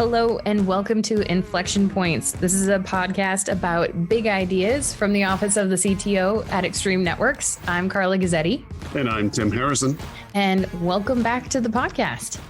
Hello and welcome to Inflection Points. This is a podcast about big ideas from the office of the CTO at Extreme Networks. I'm Carla Guzzetti. And I'm Tim Harrison. And welcome back to the podcast.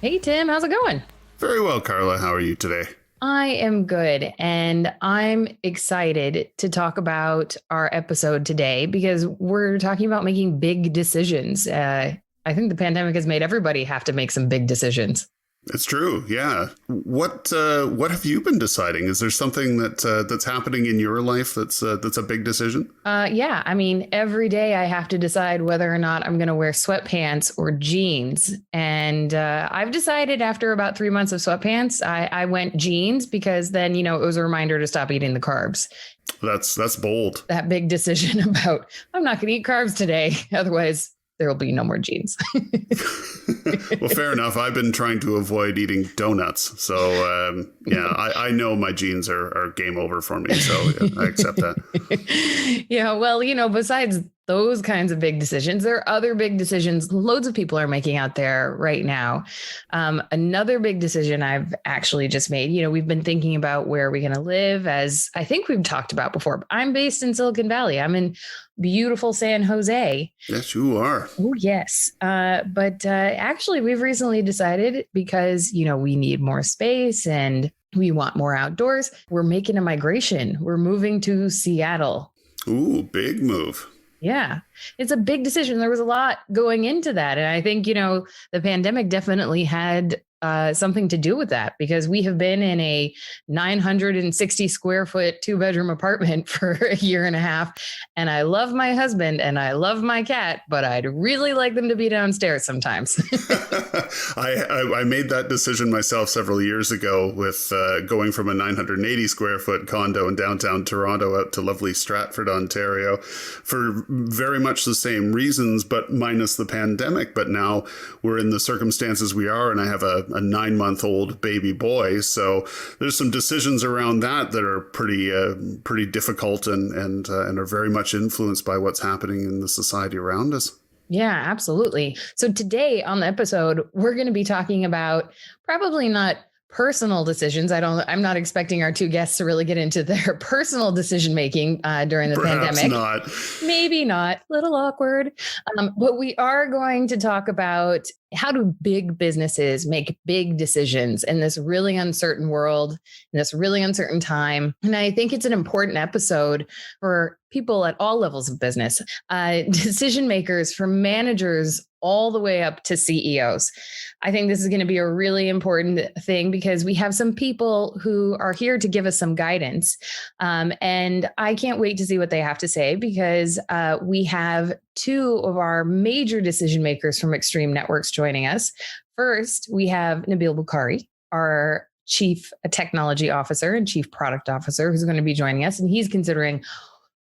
Hey, Tim, how's it going? Very well, Carla. How are you today? I am good, and I'm excited to talk about our episode today because we're talking about making big decisions. I think the pandemic has made everybody have to make some big decisions. It's true. Yeah. What have you been deciding? Is there something that's happening in your life that's a big decision? Yeah. I mean, every day I have to decide whether or not I'm going to wear sweatpants or jeans. And I've decided after about 3 months of sweatpants, I went jeans because then, it was a reminder to stop eating the carbs. That's bold. That big decision about I'm not going to eat carbs today. Otherwise, there will be no more jeans. Well, fair enough. I've been trying to avoid eating donuts. So, I know my jeans are game over for me. So I accept that. Yeah, well, besides those kinds of big decisions, there are other big decisions loads of people are making out there right now. Another big decision I've actually just made, we've been thinking about where we're going to live, as I think we've talked about before. I'm based in Silicon Valley. I'm in beautiful San Jose. Yes, you are. Oh, yes. But actually, we've recently decided because, we need more space and we want more outdoors. We're making a migration. We're moving to Seattle. Ooh, big move. Yeah, it's a big decision. There was a lot going into that. And I think, the pandemic definitely had something to do with that because we have been in a 960 square foot 2-bedroom apartment for a year and a half. And I love my husband and I love my cat, but I'd really like them to be downstairs sometimes. I made that decision myself several years ago with going from a 980 square foot condo in downtown Toronto out to lovely Stratford, Ontario for very much the same reasons, but minus the pandemic. But now we're in the circumstances we are, and I have a 9-month-old baby boy. So there's some decisions around that are pretty difficult and are very much influenced by what's happening in the society around us. Yeah, absolutely. So today on the episode, we're going to be talking about probably not personal decisions. I'm not expecting our two guests to really get into their personal decision making during the Perhaps pandemic. Not. Maybe not. A little awkward. But we are going to talk about how do big businesses make big decisions in this really uncertain world, in this really uncertain time. And I think it's an important episode for people at all levels of business, decision makers, from managers all the way up to CEOs. I think this is going to be a really important thing because we have some people who are here to give us some guidance. And I can't wait to see what they have to say because we have two of our major decision makers from Extreme Networks joining us. First, we have Nabil Bukhari, our Chief Technology Officer and Chief Product Officer, who's going to be joining us. And he's considering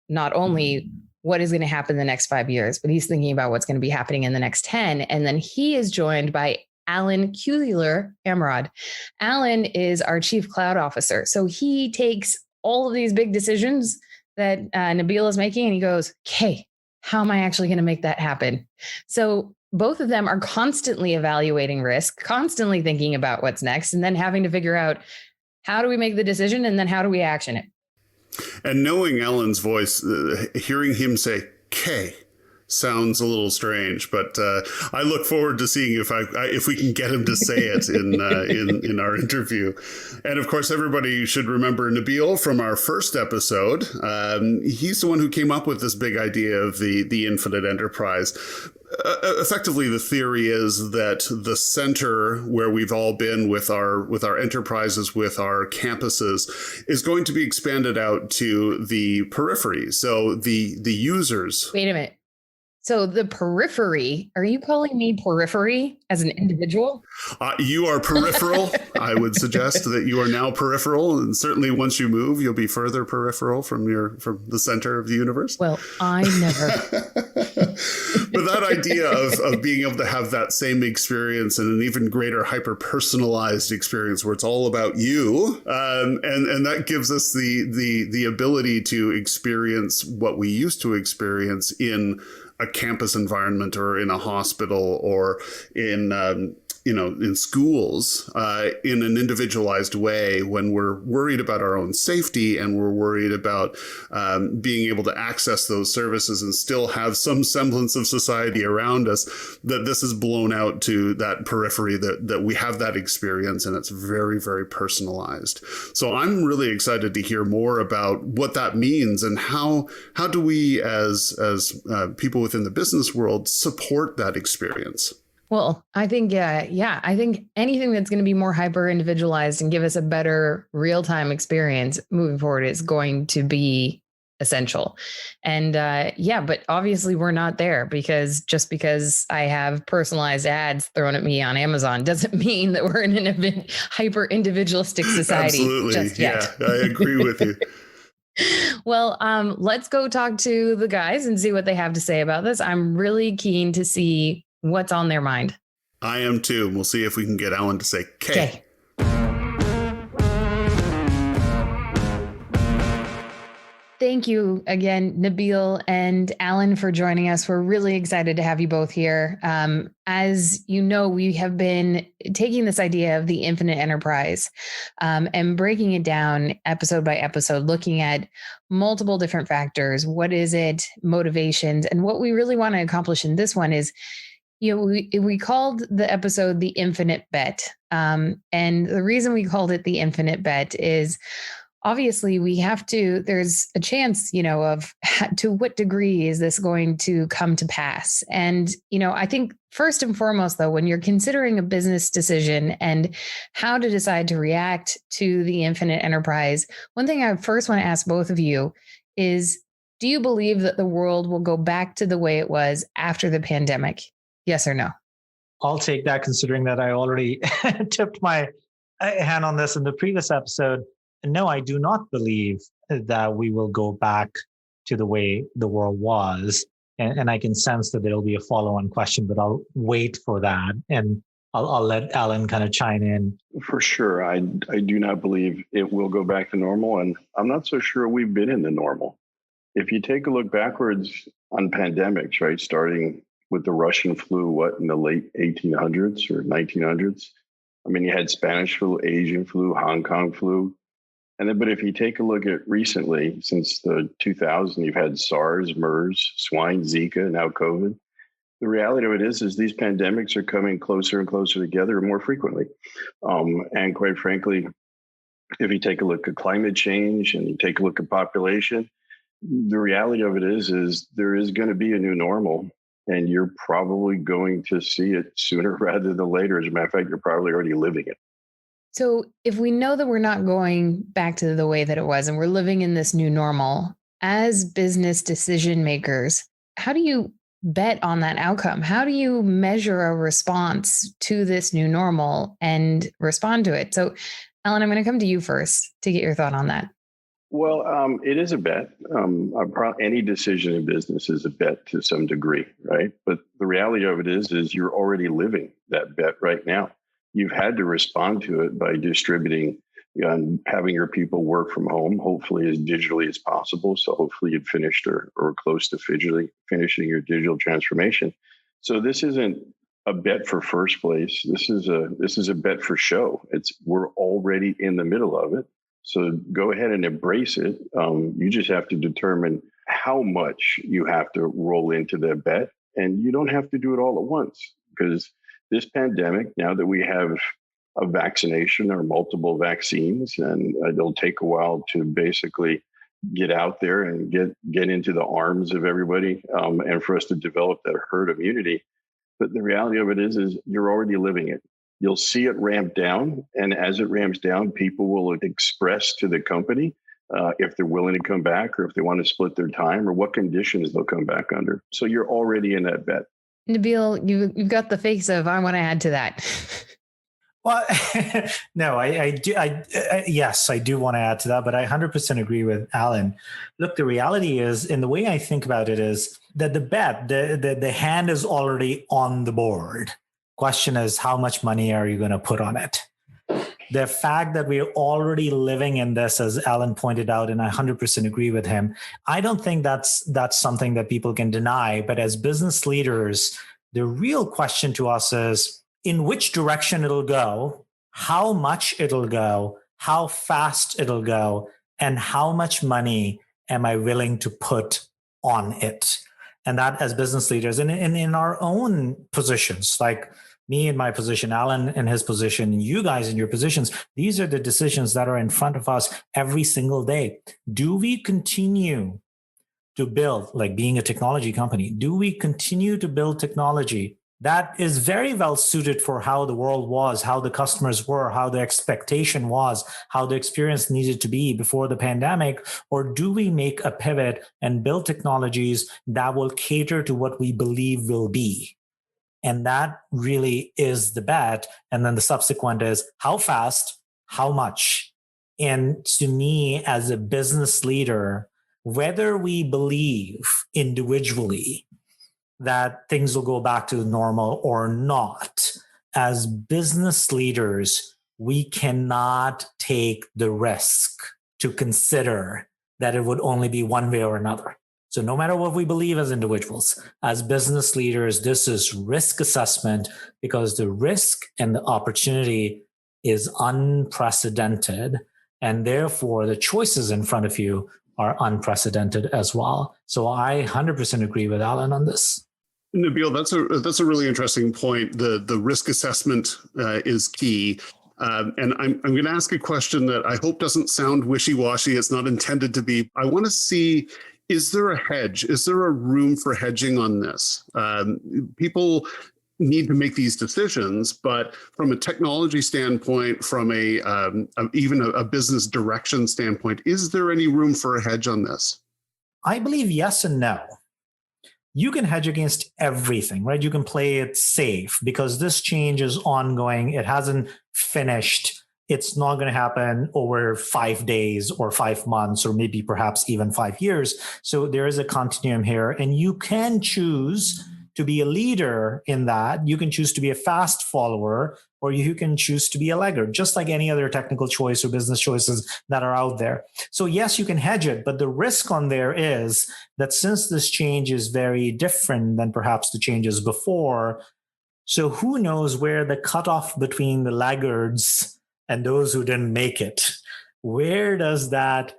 not only what is going to happen in the next 5 years, but he's thinking about what's going to be happening in the next 10. And then he is joined by Cuellar, Amrod. Alan is our Chief Cloud Officer. So he takes all of these big decisions that Nabil is making and he goes, okay, how am I actually going to make that happen? So both of them are constantly evaluating risk, constantly thinking about what's next, and then having to figure out how do we make the decision and then how do we action it? And knowing Alan's voice, hearing him say "K" sounds a little strange, but I look forward to seeing if we can get him to say it in our interview. And of course, everybody should remember Nabil from our first episode. He's the one who came up with this big idea of the infinite enterprise. Effectively, the theory is that the center where we've all been with our enterprises, with our campuses, is going to be expanded out to the periphery. So the users. Wait a minute. So the periphery, are you calling me periphery as an individual? You are peripheral. I would suggest that you are now peripheral. And certainly once you move, you'll be further peripheral from the center of the universe. Well, I never. But that idea of being able to have that same experience and an even greater hyper-personalized experience where it's all about you. And that gives us the ability to experience what we used to experience in a campus environment or in a hospital or in in schools in an individualized way when we're worried about our own safety and we're worried about being able to access those services and still have some semblance of society around us, that this is blown out to that periphery, that we have that experience and it's very, very personalized. So I'm really excited to hear more about what that means and how do we as people within the business world support that experience. Well, I think, I think anything that's going to be more hyper individualized and give us a better real time experience moving forward is going to be essential. And but obviously we're not there, because just because I have personalized ads thrown at me on Amazon doesn't mean that we're in an hyper individualistic society. Absolutely. Just yet. Yeah, I agree with you. Well, let's go talk to the guys and see what they have to say about this. I'm really keen to see what's on their mind. I am too. We'll see if we can get Alan to say K. Thank you again, Nabil and Alan, for joining us. We're really excited to have you both here. As you know, we have been taking this idea of the infinite enterprise and breaking it down episode by episode, looking at multiple different factors. What is it? Motivations. And what we really want to accomplish in this one is, we called the episode The Infinite Bet. And the reason we called it The Infinite Bet is obviously there's a chance, of to what degree is this going to come to pass? And, I think first and foremost, though, when you're considering a business decision and how to decide to react to the infinite enterprise, one thing I first want to ask both of you is, do you believe that the world will go back to the way it was after the pandemic? Yes or no? I'll take that, considering that I already tipped my hand on this in the previous episode. No, I do not believe that we will go back to the way the world was. And I can sense that there'll be a follow-on question, but I'll wait for that. And I'll let Alan kind of chime in. For sure. I do not believe it will go back to normal. And I'm not so sure we've been in the normal. If you take a look backwards on pandemics, right, starting with the Russian flu, in the late 1800s or 1900s? I mean, you had Spanish flu, Asian flu, Hong Kong flu. But if you take a look at recently, since the 2000s, you've had SARS, MERS, swine, Zika, now COVID. The reality of it is these pandemics are coming closer and closer together more frequently. And quite frankly, if you take a look at climate change and you take a look at population, the reality of it is there is going to be a new normal. And you're probably going to see it sooner rather than later. As a matter of fact, you're probably already living it. So if we know that we're not going back to the way that it was and we're living in this new normal, as business decision makers, how do you bet on that outcome? How do you measure a response to this new normal and respond to it? So, Alan, I'm going to come to you first to get your thought on that. Well, it is a bet. Any decision in business is a bet to some degree, right? But the reality of it is you're already living that bet right now. You've had to respond to it by distributing and having your people work from home, hopefully as digitally as possible. So hopefully you've finished or close to finishing your digital transformation. So this isn't a bet for first place. This is a bet for show. We're already in the middle of it. So go ahead and embrace it. You just have to determine how much you have to roll into that bet. And you don't have to do it all at once, because this pandemic, now that we have a vaccination or multiple vaccines, and it'll take a while to basically get out there and get into the arms of everybody and for us to develop that herd immunity. But the reality of it is you're already living it. You'll see it ramp down. And as it ramps down, people will express to the company if they're willing to come back or if they want to split their time or what conditions they'll come back under. So you're already in that bet. Nabil, you've got the face of, I want to add to that. Well, no, I do. Yes, I do want to add to that, but I 100% agree with Alan. Look, the reality is, in the way I think about it, is that the hand is already on the board. Question is, how much money are you going to put on it? The fact that we're already living in this, as Alan pointed out, and I 100% agree with him, I don't think that's something that people can deny. But as business leaders, the real question to us is, in which direction it'll go, how much it'll go, how fast it'll go, and how much money am I willing to put on it? And that as business leaders and in our own positions, like me in my position, Alan in his position, you guys in your positions, these are the decisions that are in front of us every single day. Do we continue to build, like being a technology company, do we continue to build technology that is very well suited for how the world was, how the customers were, how the expectation was, how the experience needed to be before the pandemic? Or do we make a pivot and build technologies that will cater to what we believe will be? And that really is the bet. And then the subsequent is how fast, how much? And to me, as a business leader, whether we believe individually that things will go back to normal or not, as business leaders, we cannot take the risk to consider that it would only be one way or another. So no matter what we believe as individuals, as business leaders, this is risk assessment, because the risk and the opportunity is unprecedented. And therefore, the choices in front of you are unprecedented as well. So I 100% agree with Alan on this. Nabil, that's a really interesting point. The risk assessment is key. And I'm going to ask a question that I hope doesn't sound wishy-washy. It's not intended to be. I want to see, is there a hedge? Is there a room for hedging on this? People need to make these decisions, but from a technology standpoint, from even a business direction standpoint, is there any room for a hedge on this? I believe yes and no. You can hedge against everything, right? You can play it safe because this change is ongoing. It hasn't finished. It's not going to happen over 5 days or 5 months or maybe perhaps even 5 years. So there is a continuum here, and you can choose to be a leader in that. You can choose to be a fast follower, or you can choose to be a laggard, just like any other technical choice or business choices that are out there. So yes, you can hedge it, but the risk on there is that since this change is very different than perhaps the changes before, so who knows where the cutoff between the laggards and those who didn't make it, where does that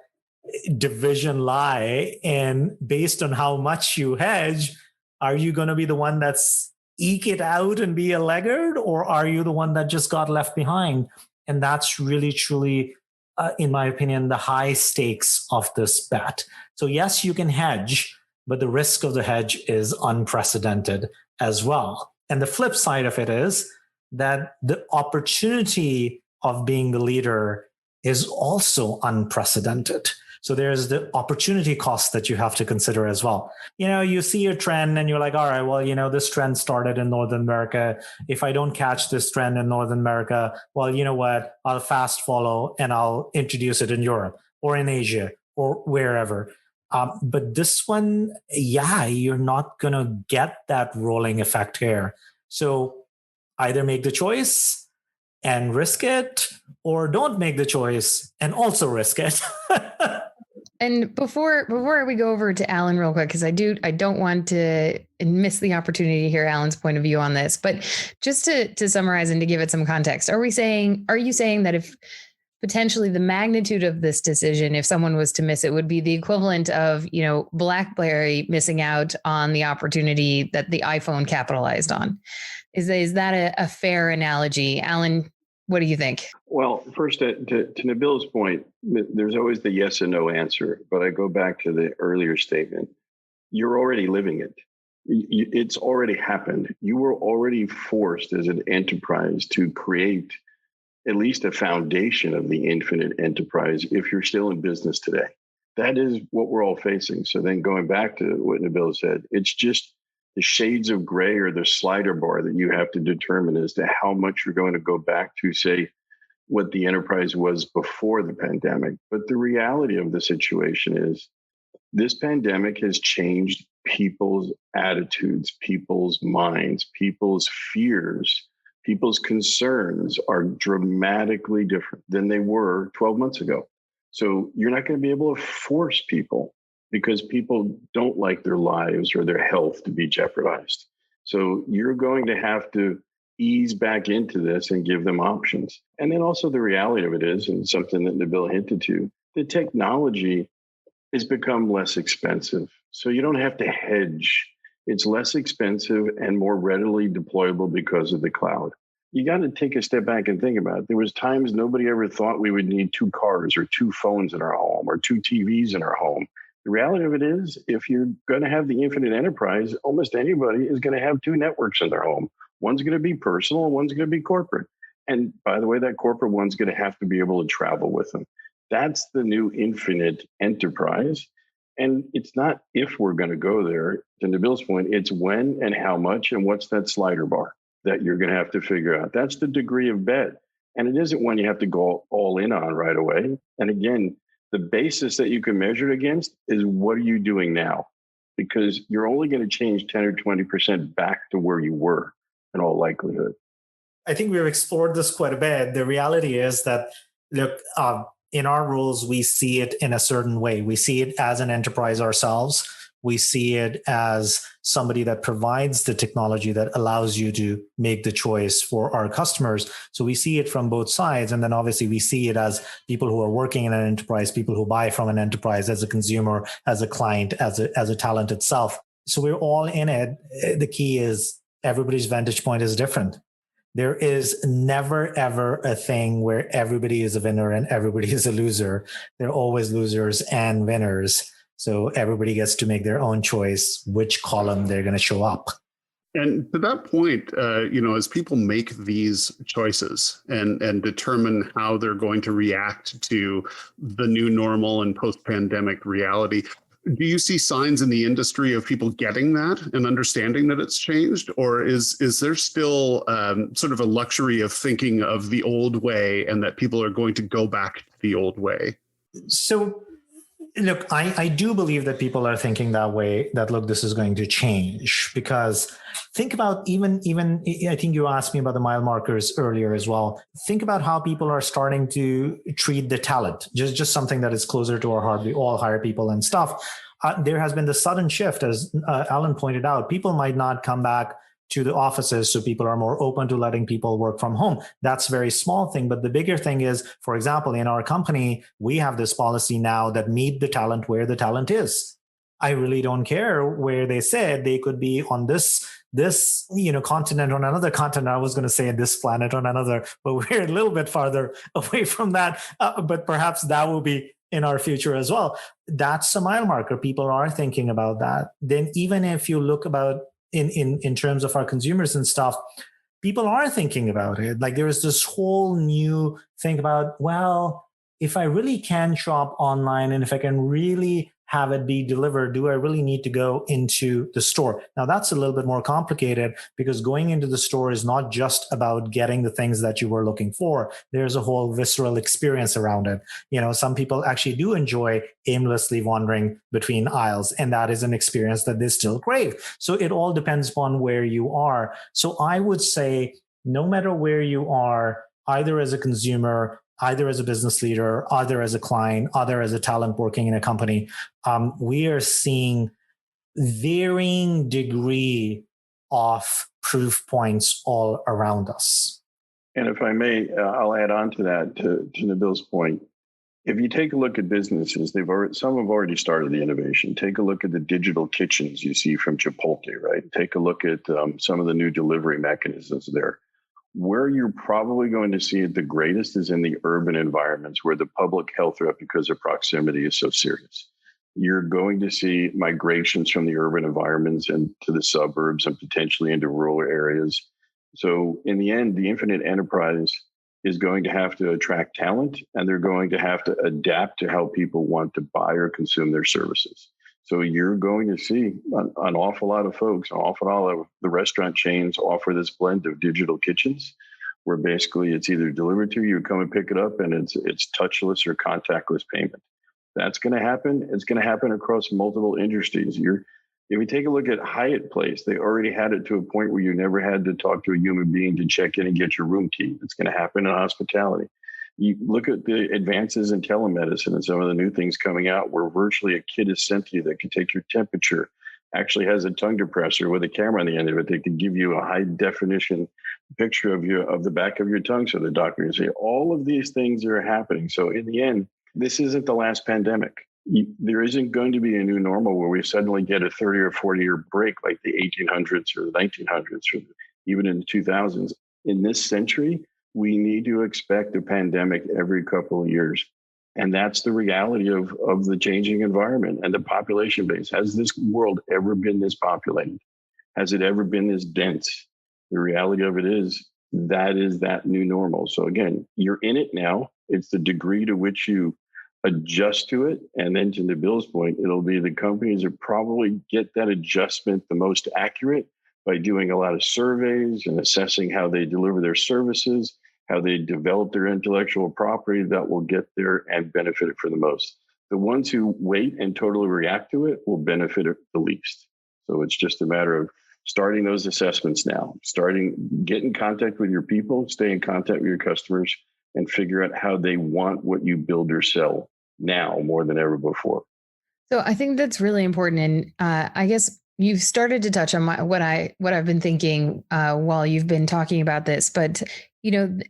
division lie? And based on how much you hedge, are you going to be the one that's eke it out and be a laggard, or are you the one that just got left behind? And that's really, truly, in my opinion, the high stakes of this bet. So yes, you can hedge, but the risk of the hedge is unprecedented as well. And the flip side of it is that the opportunity of being the leader is also unprecedented. So there's the opportunity cost that you have to consider as well. You know, you see a trend and you're like, all right, well, you know, this trend started in North America. If I don't catch this trend in North America, well, you know what? I'll fast follow and I'll introduce it in Europe or in Asia or wherever. But this one, yeah, you're not going to get that rolling effect here. So either make the choice and risk it, or don't make the choice and also risk it. And before we go over to Alan real quick, because I don't want to miss the opportunity to hear Alan's point of view on this, but just to summarize and to give it some context, are you saying that if potentially the magnitude of this decision, if someone was to miss it, would be the equivalent of, you know, BlackBerry missing out on the opportunity that the iPhone capitalized on? Is that a fair analogy? Alan, what do you think? Well, first, to Nabil's point, there's always the yes and no answer. But I go back to the earlier statement. You're already living it. It's already happened. You were already forced as an enterprise to create at least a foundation of the infinite enterprise if you're still in business today. That is what we're all facing. So then going back to what Nabil said, it's just the shades of gray or the slider bar that you have to determine as to how much you're going to go back to, say, what the enterprise was before the pandemic. But the reality of the situation is this pandemic has changed people's attitudes, people's minds, people's fears, people's concerns are dramatically different than they were 12 months ago. So you're not going to be able to force people, because people don't like their lives or their health to be jeopardized. So you're going to have to ease back into this and give them options. And then also the reality of it is, and something that Nabil hinted to, the technology has become less expensive. So you don't have to hedge. It's less expensive and more readily deployable because of the cloud. You got to take a step back and think about it. There was times nobody ever thought we would need 2 cars or 2 phones in our home or 2 TVs in our home. The reality of it is, if you're going to have the infinite enterprise, almost anybody is going to have 2 networks in their home. One's going to be personal and one's going to be corporate. And by the way, that corporate one's going to have to be able to travel with them. That's the new infinite enterprise. And it's not if we're going to go there. To Nabil's point, it's when and how much and what's that slider bar that you're going to have to figure out. That's the degree of bet. And it isn't one you have to go all in on right away. And again, the basis that you can measure it against is what are you doing now? Because you're only going to change 10 or 20% back to where you were in all likelihood. I think we've explored this quite a bit. The reality is that, look, in our roles, we see it in a certain way. We see it as an enterprise ourselves. We see it as somebody that provides the technology that allows you to make the choice for our customers. So we see it from both sides. And then obviously we see it as people who are working in an enterprise, people who buy from an enterprise, as a consumer, as a client, as a talent itself. So we're all in it. The key is everybody's vantage point is different. There is never, ever a thing where everybody is a winner and everybody is a loser. There are always losers and winners. So everybody gets to make their own choice, which column they're going to show up. And to that point, as people make these choices and determine how they're going to react to the new normal and post-pandemic reality, do you see signs in the industry of people getting that and understanding that it's changed? Or is there still sort of a luxury of thinking of the old way and that people are going to go back to the old way? So, look, I do believe that people are thinking that way, that, look, this is going to change. Because think about even I think you asked me about the mile markers earlier as well. Think about how people are starting to treat the talent, just something that is closer to our heart. We all hire people and stuff. There has been the sudden shift, as Alan pointed out. People might not come back to the offices, so people are more open to letting people work from home. That's a very small thing. But the bigger thing is, for example, in our company, we have this policy now that meet the talent where the talent is. I really don't care where they said they could be on this continent, on another continent. I was going to say this planet on another, but we're a little bit farther away from that. But perhaps that will be in our future as well. That's a mile marker. People are thinking about that. Then even if you look about in terms of our consumers and stuff, people are thinking about it. Like there is this whole new thing about, well, if I really can shop online and if I can really have it be delivered, do I really need to go into the store? Now that's a little bit more complicated, because going into the store is not just about getting the things that you were looking for. There's a whole visceral experience around it. Some people actually do enjoy aimlessly wandering between aisles, and that is an experience that they still crave. So it all depends upon where you are. So I would say, no matter where you are, either as a consumer, either as a business leader, either as a client, either as a talent working in a company, we are seeing varying degree of proof points all around us. And if I may, I'll add on to that, to Nabil's point. If you take a look at businesses, some have already started the innovation. Take a look at the digital kitchens you see from Chipotle, right? Take a look at some of the new delivery mechanisms there. Where you're probably going to see it the greatest is in the urban environments where the public health threat because of proximity is so serious. You're going to see migrations from the urban environments into the suburbs and potentially into rural areas. So in the end, the infinite enterprise is going to have to attract talent, and they're going to have to adapt to how people want to buy or consume their services. So you're going to see an awful lot of folks, an awful lot of the restaurant chains offer this blend of digital kitchens, where basically it's either delivered to you, you come and pick it up, and it's touchless or contactless payment. That's going to happen. It's going to happen across multiple industries. If you take a look at Hyatt Place, they already had it to a point where you never had to talk to a human being to check in and get your room key. It's going to happen in hospitality. You look at the advances in telemedicine and some of the new things coming out where virtually a kit is sent to you that can take your temperature, actually has a tongue depressor with a camera on the end of it that can give you a high definition picture of the back of your tongue. So the doctor can say all of these things are happening. So in the end, this isn't the last pandemic. There isn't going to be a new normal where we suddenly get a 30 or 40-year break like the 1800s or the 1900s or even in the 2000s. In this century, we need to expect a pandemic every couple of years. And that's the reality of the changing environment and the population base. Has this world ever been this populated? Has it ever been this dense? The reality of it is that new normal. So again, you're in it now. It's the degree to which you adjust to it. And then to Nabil's point, it'll be the companies that probably get that adjustment the most accurate by doing a lot of surveys and assessing how they deliver their services, how they develop their intellectual property that will get there and benefit it for the most. The ones who wait and totally react to it will benefit it the least. So it's just a matter of starting those assessments now, get in contact with your people, stay in contact with your customers, and figure out how they want what you build or sell now more than ever before. So I think that's really important. And I guess you've started to touch on what I've been thinking while you've been talking about this, but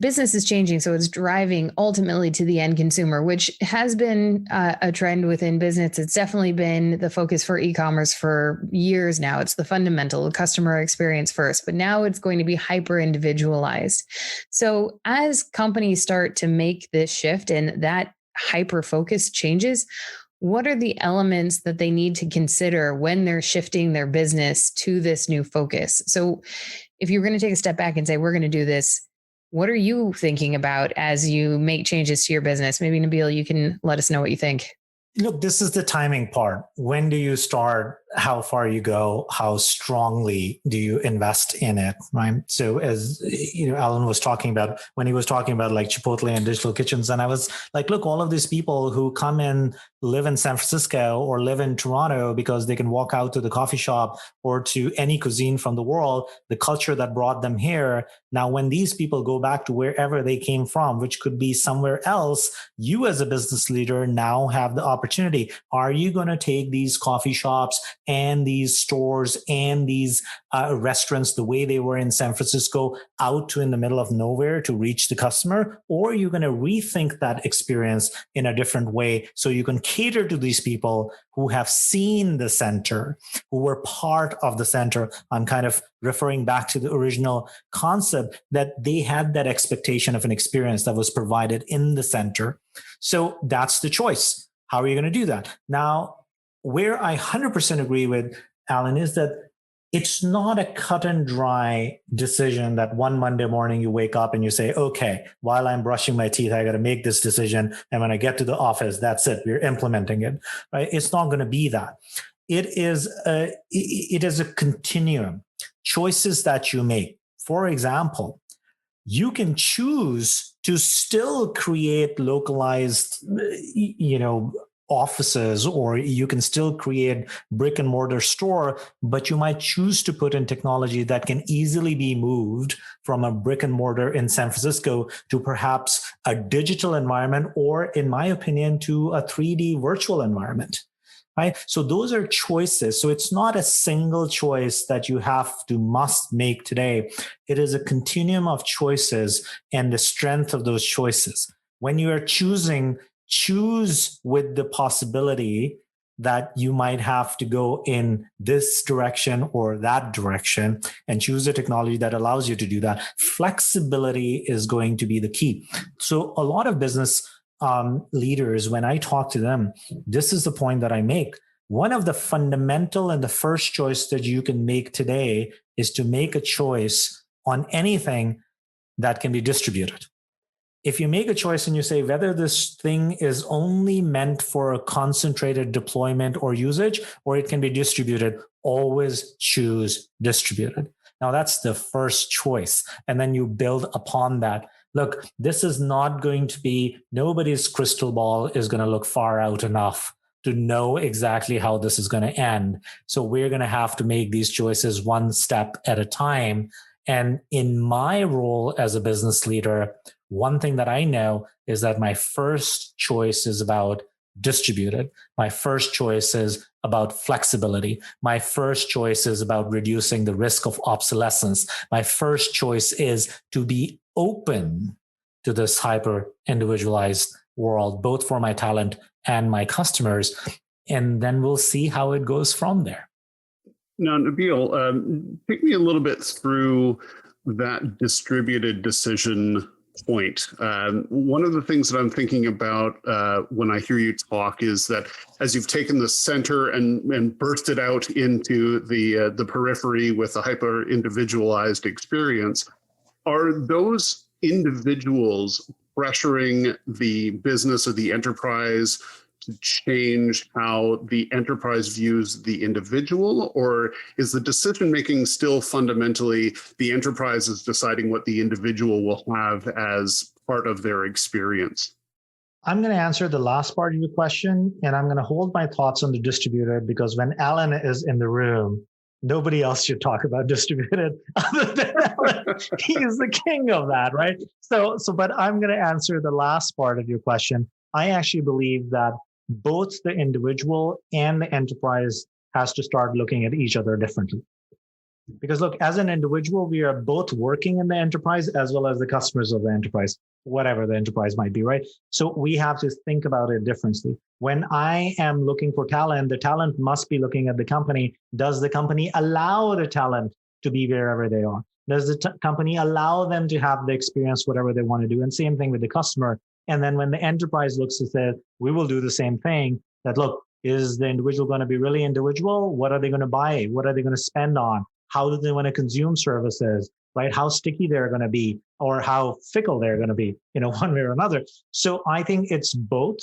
business is changing. So it's driving ultimately to the end consumer, which has been a trend within business. It's definitely been the focus for e-commerce for years now. It's the fundamental customer experience first, but now it's going to be hyper individualized. So as companies start to make this shift and that hyper focus changes, what are the elements that they need to consider when they're shifting their business to this new focus? So if you're going to take a step back and say, we're going to do this, what are you thinking about as you make changes to your business? Maybe Nabil, you can let us know what you think. Look, this is the timing part. When do you start? How far you go? How strongly do you invest in it? Right. So as Alan was talking about, when he was talking about like Chipotle and digital kitchens, and I was like, look, all of these people who come in, live in San Francisco or live in Toronto because they can walk out to the coffee shop or to any cuisine from the world, the culture that brought them here. Now, when these people go back to wherever they came from, which could be somewhere else, you as a business leader now have the opportunity. Are you going to take these coffee shops and these stores and these restaurants the way they were in San Francisco out to in the middle of nowhere to reach the customer? Or are you going to rethink that experience in a different way so you can cater to these people who have seen the center, who were part of the center? I'm kind of referring back to the original concept that they had that expectation of an experience that was provided in the center. So that's the choice. How are you going to do that? Now, where I 100% agree with Alan is that it's not a cut and dry decision that one Monday morning you wake up and you say, okay, while I'm brushing my teeth, I got to make this decision. And when I get to the office, that's it. We're implementing it. Right? It's not going to be that. It is a continuum. Choices that you make. For example, you can choose to still create localized, offices, or you can still create brick and mortar store, but you might choose to put in technology that can easily be moved from a brick and mortar in San Francisco to perhaps a digital environment, or in my opinion, to a 3D virtual environment. Right? So those are choices. So it's not a single choice that you must make today. It is a continuum of choices and the strength of those choices. When you are choosing, choose with the possibility that you might have to go in this direction or that direction, and choose a technology that allows you to do that. Flexibility is going to be the key. So a lot of business leaders, when I talk to them, this is the point that I make. One of the fundamental and the first choice that you can make today is to make a choice on anything that can be distributed. If you make a choice and you say whether this thing is only meant for a concentrated deployment or usage, or it can be distributed, always choose distributed. Now that's the first choice. And then you build upon that. Look, this is not going to be, nobody's crystal ball is going to look far out enough to know exactly how this is going to end. So we're going to have to make these choices one step at a time. And in my role as a business leader, one thing that I know is that my first choice is about distributed. My first choice is about flexibility. My first choice is about reducing the risk of obsolescence. My first choice is to be open to this hyper individualized world, both for my talent and my customers. And then we'll see how it goes from there. Now, Nabil, take me a little bit through that distributed decision point. One of the things that I'm thinking about when I hear you talk is that as you've taken the center and burst it out into the periphery with a hyper individualized experience, are those individuals pressuring the business or the enterprise to change how the enterprise views the individual, or is the decision-making still fundamentally the enterprise is deciding what the individual will have as part of their experience? I'm going to answer the last part of your question, and I'm going to hold my thoughts on the distributed, because when Alan is in the room, nobody else should talk about distributed other than Alan. He is the king of that, right? But I'm going to answer the last part of your question. I actually believe that both the individual and the enterprise has to start looking at each other differently. Because look, as an individual, we are both working in the enterprise as well as the customers of the enterprise, whatever the enterprise might be, right? So we have to think about it differently. When I am looking for talent, the talent must be looking at the company. Does the company allow the talent to be wherever they are? Does the company allow them to have the experience, whatever they want to do? And same thing with the customer. And then when the enterprise looks and says, we will do the same thing, that look, is the individual going to be really individual? What are they going to buy? What are they going to spend on? How do they want to consume services, right? How sticky they're going to be, or how fickle they're going to be, one way or another. So I think it's both.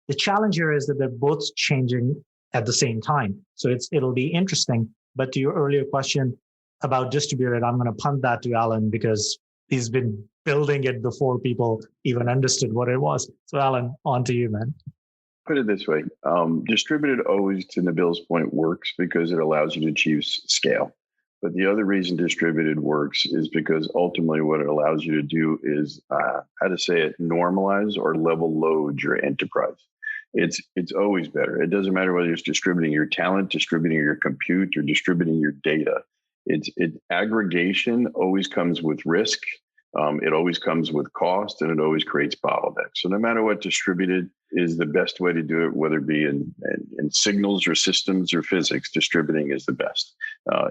The challenge here is that they're both changing at the same time. So it'll be interesting. But to your earlier question about distributed, I'm going to punt that to Alan because he's been building it before people even understood what it was. So Alan, on to you, man. Put it this way. Distributed always, to Nabil's point, works because it allows you to achieve scale. But the other reason distributed works is because ultimately what it allows you to do is, normalize or level load your enterprise. It's always better. It doesn't matter whether it's distributing your talent, distributing your compute, or distributing your data. Aggregation always comes with risk. It always comes with cost, and it always creates bottlenecks. So no matter what, distributed is the best way to do it, whether it be in signals or systems or physics. Distributing is the best.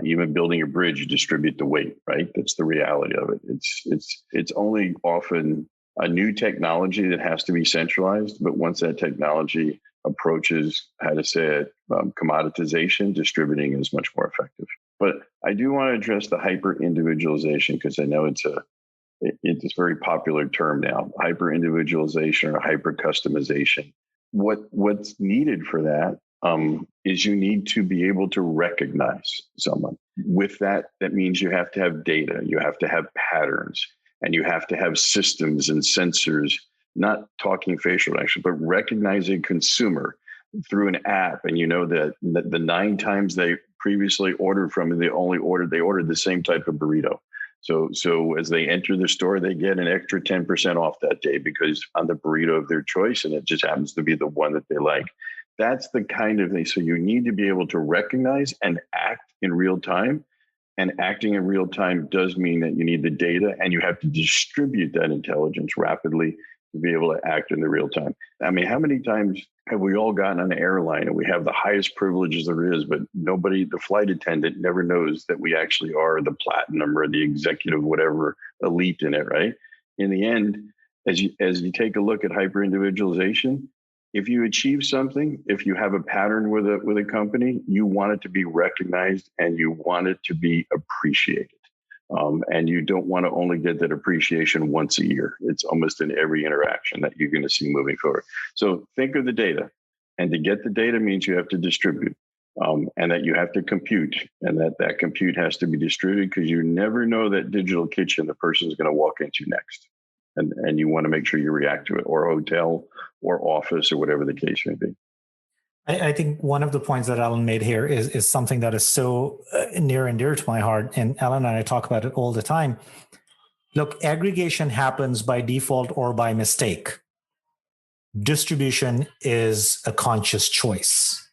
Even building a bridge, you distribute the weight, right? That's the reality of it. It's only often a new technology that has to be centralized, but once that technology approaches, commoditization, distributing is much more effective. But I do want to address the hyper individualization because I know it's a very popular term now, hyper individualization or hyper customization. What's needed for that is you need to be able to recognize someone. With that means you have to have data, you have to have patterns, and you have to have systems and sensors, not talking facial recognition, but recognizing consumer through an app. And you know that the 9 times they previously ordered from you, they ordered the same type of burrito. So as they enter the store, they get an extra 10% off that day because on the burrito of their choice, and it just happens to be the one that they like. That's the kind of thing. So you need to be able to recognize and act in real time. And acting in real time does mean that you need the data and you have to distribute that intelligence rapidly to be able to act in the real time. I mean, how many times have we all gotten on an airline and we have the highest privileges there is, but the flight attendant never knows that we actually are the platinum or the executive, whatever elite in it, right? In the end, as you take a look at hyper individualization, if you achieve something, if you have a pattern with a company, you want it to be recognized and you want it to be appreciated. And you don't want to only get that appreciation once a year. It's almost in every interaction that you're going to see moving forward. So think of the data. And to get the data means you have to distribute and that you have to compute and that compute has to be distributed because you never know that digital kitchen the person is going to walk into next. And you want to make sure you react to it, or hotel or office or whatever the case may be. I think one of the points that Alan made here is something that is so near and dear to my heart. And Alan and I talk about it all the time. Look, aggregation happens by default or by mistake. Distribution is a conscious choice.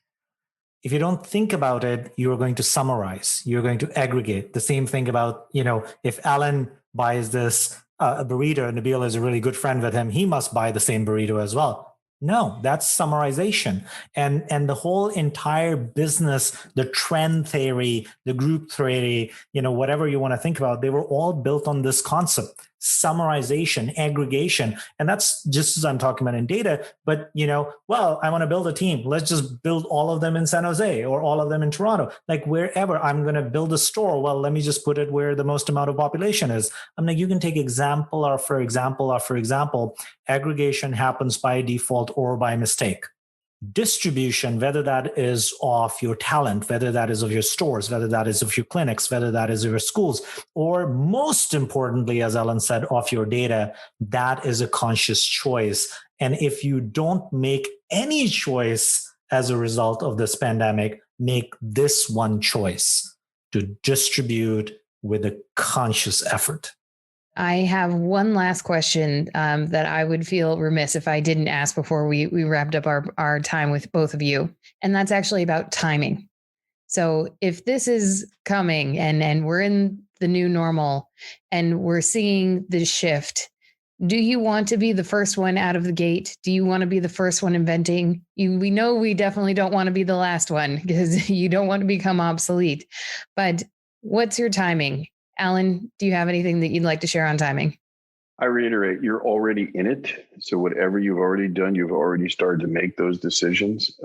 If you don't think about it, you're going to summarize, you're going to aggregate. The same thing about, if Alan buys this a burrito, Nabil is a really good friend with him, he must buy the same burrito as well. No, that's summarization. And the whole entire business, the trend theory, the group theory, whatever you want to think about, they were all built on this concept: summarization, aggregation. And that's just as I'm talking about in data, but I want to build a team. Let's just build all of them in San Jose or all of them in Toronto, like wherever. I'm going to build a store. Well, let me just put it where the most amount of population is. I'm like, you can take example or for example, aggregation happens by default or by mistake. Distribution, whether that is of your talent, whether that is of your stores, whether that is of your clinics, whether that is of your schools, or most importantly, as Ellen said, of your data, that is a conscious choice. And if you don't make any choice as a result of this pandemic, make this one choice: to distribute with a conscious effort. I have one last question that I would feel remiss if I didn't ask before we wrapped up our time with both of you. And that's actually about timing. So if this is coming and we're in the new normal and we're seeing this shift, do you want to be the first one out of the gate? Do you want to be the first one inventing? We know we definitely don't want to be the last one because you don't want to become obsolete. But what's your timing? Alan, do you have anything that you'd like to share on timing? I reiterate, you're already in it. So whatever you've already done, you've already started to make those decisions,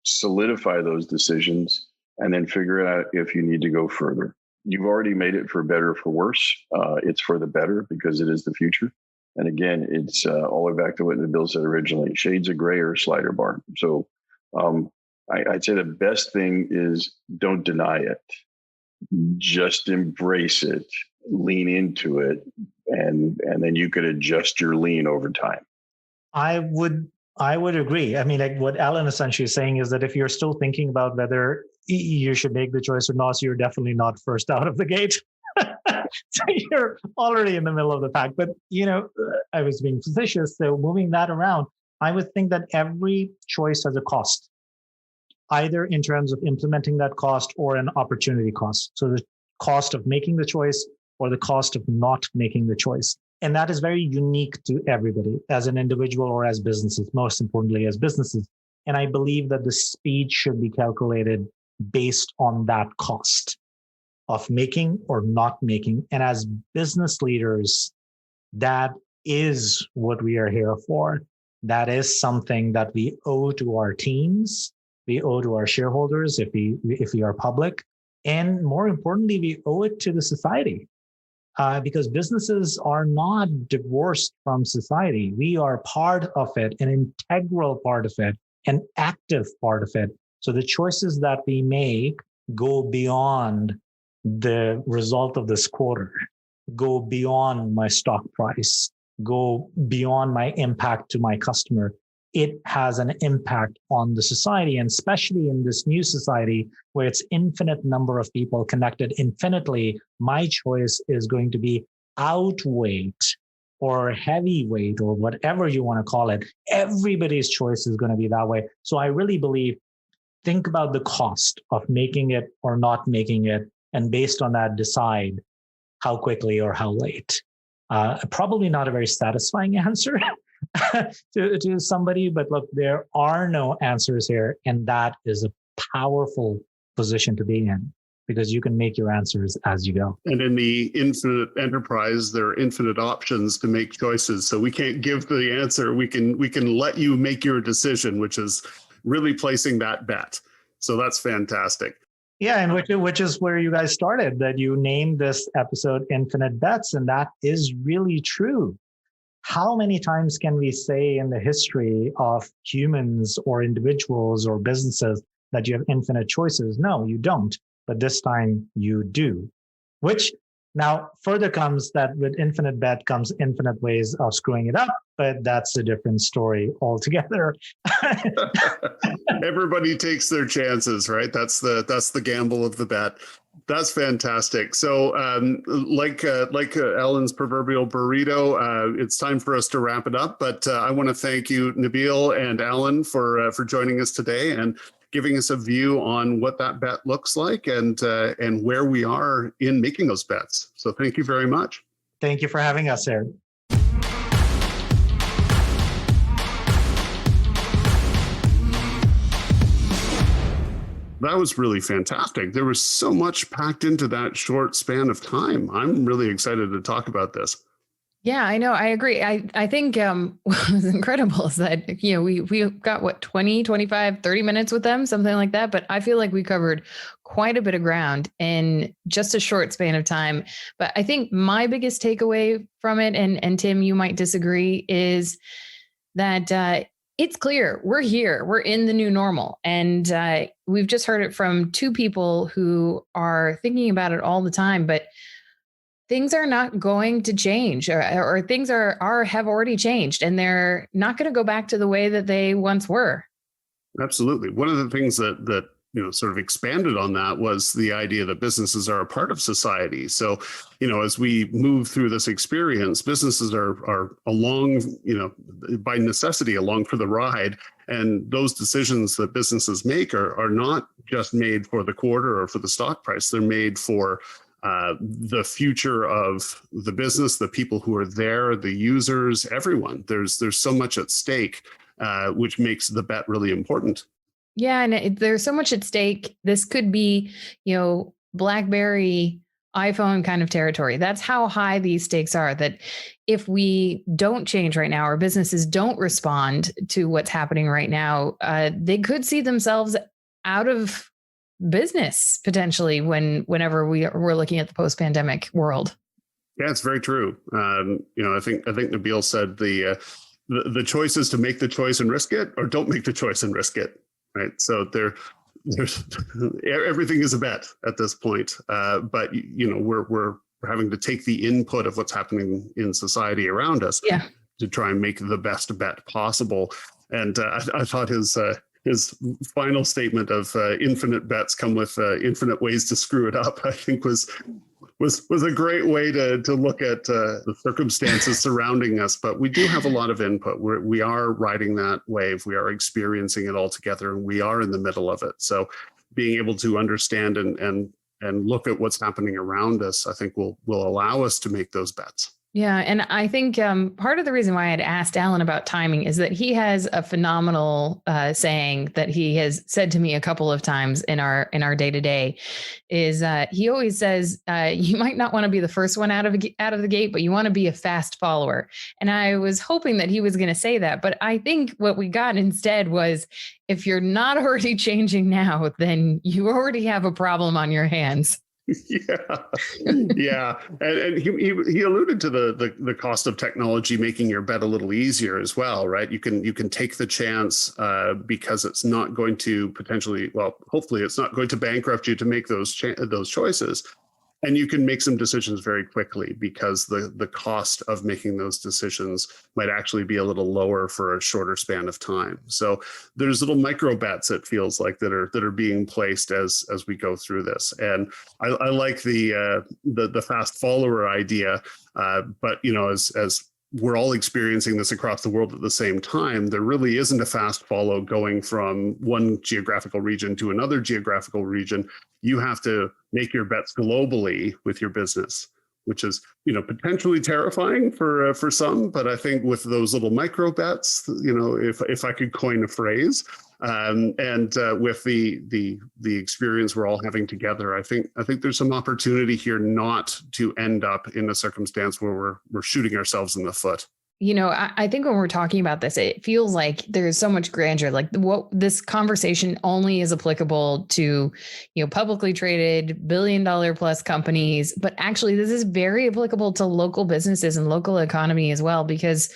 solidify those decisions, and then figure out if you need to go further. You've already made it for better or for worse. It's for the better because it is the future. And again, it's all the way back to what Nabil said originally: shades of gray or slider bar. So I'd say the best thing is don't deny it. Just embrace it, lean into it, and then you could adjust your lean over time. I would agree. I mean, like what Alan essentially is saying is that if you're still thinking about whether you should make the choice or not, so you're definitely not first out of the gate. So you're already in the middle of the pack. But, I was being facetious. So moving that around, I would think that every choice has a cost, either in terms of implementing that cost or an opportunity cost. So the cost of making the choice or the cost of not making the choice. And that is very unique to everybody as an individual or as businesses, most importantly as businesses. And I believe that the speed should be calculated based on that cost of making or not making. And as business leaders, that is what we are here for. That is something that we owe to our teams. We owe to our shareholders if we are public. And more importantly, we owe it to the society because businesses are not divorced from society. We are part of it, an integral part of it, an active part of it. So the choices that we make go beyond the result of this quarter, go beyond my stock price, go beyond my impact to my customer. It has an impact on the society, and especially in this new society where it's infinite number of people connected infinitely, my choice is going to be outweight or heavyweight or whatever you want to call it. Everybody's choice is going to be that way. So I really believe, think about the cost of making it or not making it, and based on that, decide how quickly or how late. Probably not a very satisfying answer to somebody, but look, there are no answers here, and that is a powerful position to be in because you can make your answers as you go. And in the infinite enterprise, there are infinite options to make choices. So we can't give the answer. We can let you make your decision, which is really placing that bet. So that's fantastic. Yeah, and which is where you guys started, that you named this episode Infinite Bets, and that is really true. How many times can we say in the history of humans or individuals or businesses that you have infinite choices? No, you don't. But this time you do, which Now, further comes that with infinite bet comes infinite ways of screwing it up, but that's a different story altogether. Everybody takes their chances, right? That's the gamble of the bet. That's fantastic. So, like Alan's proverbial burrito, it's time for us to wrap it up. But I want to thank you, Nabil and Alan, for joining us today and giving us a view on what that bet looks like and where we are in making those bets. So, thank you very much. Thank you for having us, Eric. That was really fantastic. There was so much packed into that short span of time. I'm really excited to talk about this. Yeah, I know. I agree. I think what was incredible is that, we got what, 20, 25, 30 minutes with them, something like that. But I feel like we covered quite a bit of ground in just a short span of time. But I think my biggest takeaway from it, and Tim, you might disagree, is that it's clear we're here. We're in the new normal. And we've just heard it from two people who are thinking about it all the time. But things are not going to change, or things have already changed, and they're not going to go back to the way that they once were. Absolutely. One of the things that sort of expanded on that was the idea that businesses are a part of society. So, as we move through this experience, businesses are along, by necessity, along for the ride. And those decisions that businesses make are not just made for the quarter or for the stock price. They're made for the future of the business, the people who are there, the users, everyone. There's so much at stake, which makes the bet really important. Yeah, and there's so much at stake. This could be, BlackBerry, iPhone kind of territory. That's how high these stakes are, that if we don't change right now, or businesses don't respond to what's happening right now, they could see themselves out of business potentially whenever we're looking at the post-pandemic world. Yeah, it's very true. I think Nabil said the choice is to make the choice and risk it, or don't make the choice and risk it. Right. So there's everything is a bet at this point. But we're having to take the input of what's happening in society around us to try and make the best bet possible. And I thought his final statement of infinite bets come with infinite ways to screw it up, I think was a great way to look at the circumstances surrounding us. But we do have a lot of input. We are riding that wave. We are experiencing it all together, and we are in the middle of it. So being able to understand and look at what's happening around us, I think will allow us to make those bets. Yeah. And I think part of the reason why I had asked Alan about timing is that he has a phenomenal saying that he has said to me a couple of times in our day-to-day is he always says, you might not want to be the first one out of the gate, but you want to be a fast follower. And I was hoping that he was going to say that. But I think what we got instead was, if you're not already changing now, then you already have a problem on your hands. Yeah. And he alluded to the cost of technology making your bet a little easier as well, right? You can take the chance because it's not going to hopefully it's not going to bankrupt you to make those choices. And you can make some decisions very quickly because the cost of making those decisions might actually be a little lower for a shorter span of time. So there's little micro bets, it feels like, that are being placed as we go through this. And I like the fast follower idea, but as we're all experiencing this across the world at the same time, there really isn't a fast follow going from one geographical region to another geographical region. You have to make your bets globally with your business, which is, potentially terrifying for some. But I think with those little micro bets, if I could coin a phrase, and with the experience we're all having together, I think there's some opportunity here not to end up in a circumstance where we're shooting ourselves in the foot. I think when we're talking about this, it feels like there's so much grandeur. Like what this conversation only is applicable to, publicly traded $1 billion plus companies. But actually, this is very applicable to local businesses and local economy as well, because,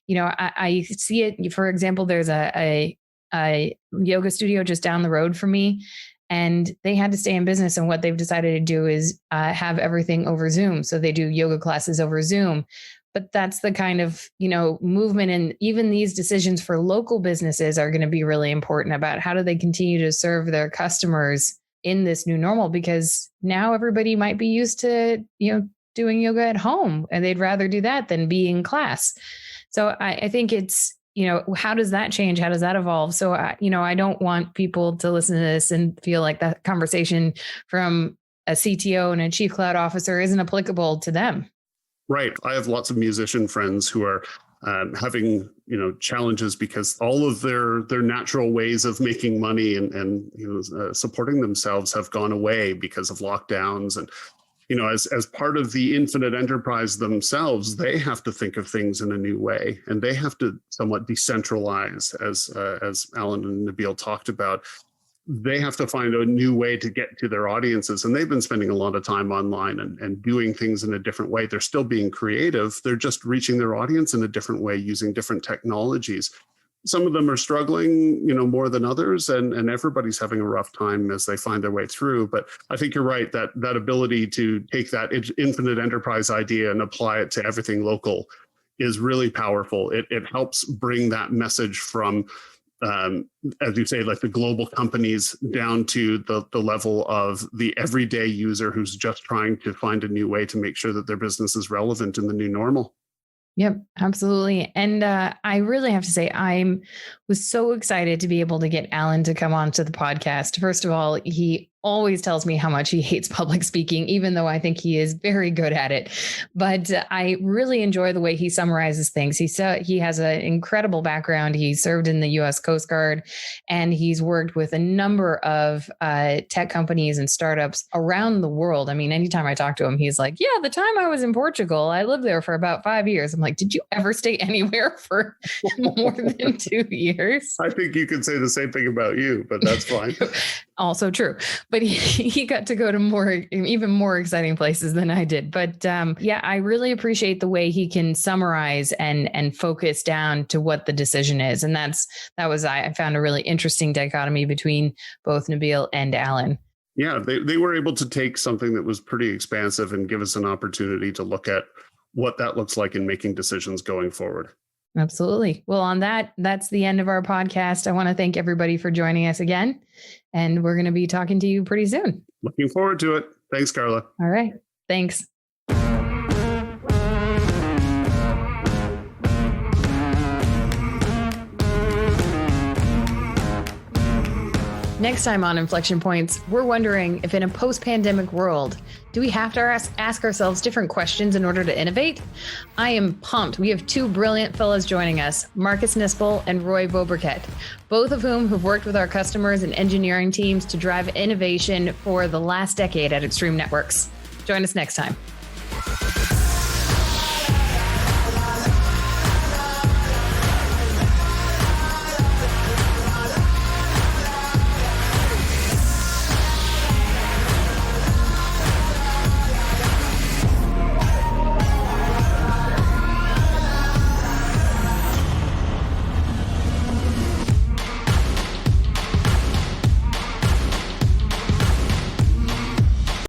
I see it. For example, there's a yoga studio just down the road from me. and they had to stay in business. And what they've decided to do is have everything over Zoom. So they do yoga classes over Zoom. But that's the kind of, movement. And even these decisions for local businesses are going to be really important about how do they continue to serve their customers in this new normal, because now everybody might be used to, doing yoga at home, and they'd rather do that than be in class. So I think it's, how does that change? How does that evolve? So, I don't want people to listen to this and feel like that conversation from a CTO and a chief cloud officer isn't applicable to them. Right. I have lots of musician friends who are having, challenges because all of their natural ways of making money and supporting themselves have gone away because of lockdowns. And, as part of the infinite enterprise themselves, they have to think of things in a new way, and they have to somewhat decentralize, as Alan and Nabil talked about. They have to find a new way to get to their audiences. And they've been spending a lot of time online and doing things in a different way. They're still being creative. They're just reaching their audience in a different way using different technologies. Some of them are struggling, more than others, and everybody's having a rough time as they find their way through. But I think you're right that ability to take that infinite enterprise idea and apply it to everything local is really powerful. It helps bring that message from as you say, like the global companies down to the level of the everyday user who's just trying to find a new way to make sure that their business is relevant in the new normal. Yep, absolutely. And I really have to say, was so excited to be able to get Alan to come on to the podcast. First of all, he always tells me how much he hates public speaking, even though I think he is very good at it. But I really enjoy the way he summarizes things. He has an incredible background. He served in the U.S. Coast Guard, and he's worked with a number of tech companies and startups around the world. I mean, anytime I talk to him, he's like, yeah, the time I was in Portugal, I lived there for about 5 years. I'm like, did you ever stay anywhere for more than 2 years? I think you could say the same thing about you, but that's fine. Also true. But he got to go to even more exciting places than I did. But I really appreciate the way he can summarize and focus down to what the decision is. And I found a really interesting dichotomy between both Nabil and Alan. Yeah, they were able to take something that was pretty expansive and give us an opportunity to look at what that looks like in making decisions going forward. Absolutely. Well, on that's the end of our podcast. I want to thank everybody for joining us again, and we're going to be talking to you pretty soon. Looking forward to it. Thanks, Carla. All right. Thanks. Next time on Inflection Points, we're wondering if in a post-pandemic world, do we have to ask ourselves different questions in order to innovate? I am pumped. We have two brilliant fellows joining us, Marcus Nispel and Roy Boberket, both of whom have worked with our customers and engineering teams to drive innovation for the last decade at Extreme Networks. Join us next time.